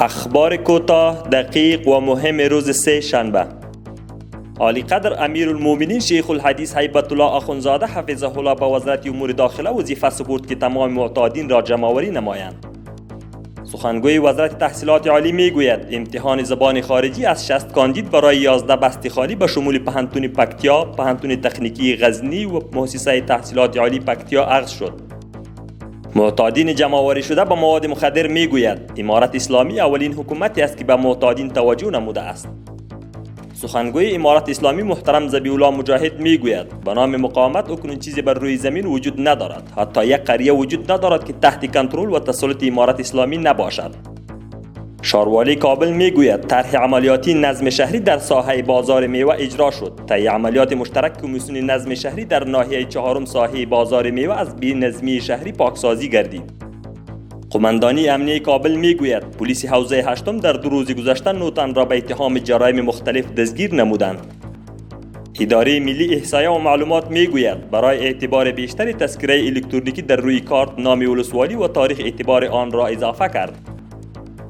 اخبار کوتاه، دقیق و مهم روز سه شنبه. عالی قدر امیرالمومنین شیخ الحدیث هیبت الله آخوندزاده حفظه الله به وزارت امور داخله وظیفه سپرد که تمام معتادین را جمع‌آوری نمایند. سخنگوی وزارت تحصیلات عالی میگوید امتحان زبان خارجی از 60 کاندید برای 11 بسته خالی به شمول پهنتون پکتیا، پهنتون تکنیکی غزنی و مؤسسه تحصیلات عالی پکتیا اخذ شد. معتادین جمع‌آوری شده به مواد مخدر میگوید امارت اسلامی اولین حکومتی است که به معتادین توجه نموده است. سخنگوی امارت اسلامی محترم ذبیح الله مجاهد میگوید به نام مقاومت اکنون چیزی بر روی زمین وجود ندارد. حتی یک قریه وجود ندارد که تحت کنترل و تسلط امارت اسلامی نباشد. شاروالی کابل میگوید طرح عملیاتی نظم شهری در ساحه بازار میوه اجرا شد. طی عملیات مشترک کمیسیون نظم شهری در ناحیه چهارم ساحه بازار میوه از بی‌نظمی شهری پاکسازی گردید. قماندانی امنیه کابل میگوید پلیس حوزه هشتم در 2 روز گذشته 9 تن را به اتهام جرایم مختلف دستگیر نمودند. اداره ملی احصایه و معلومات میگوید برای اعتبار بیشتر تذکره الکترونیکی در روی کارت نام ولسوالی و تاریخ اعتبار آن را اضافه کرد.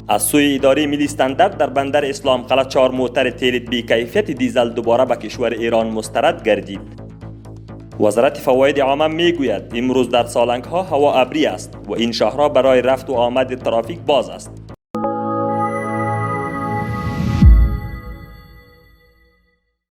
از سوی اداره ملی استاندارد در بندر اسلام قلعه 4 موتر تیلت بی کیفیت دیزل دوباره به کشور ایران مسترد گردید. وزارت فواید عامه میگوید امروز در سالنگ ها هوا ابری است و این شهرها برای رفت و آمد ترافیک باز است.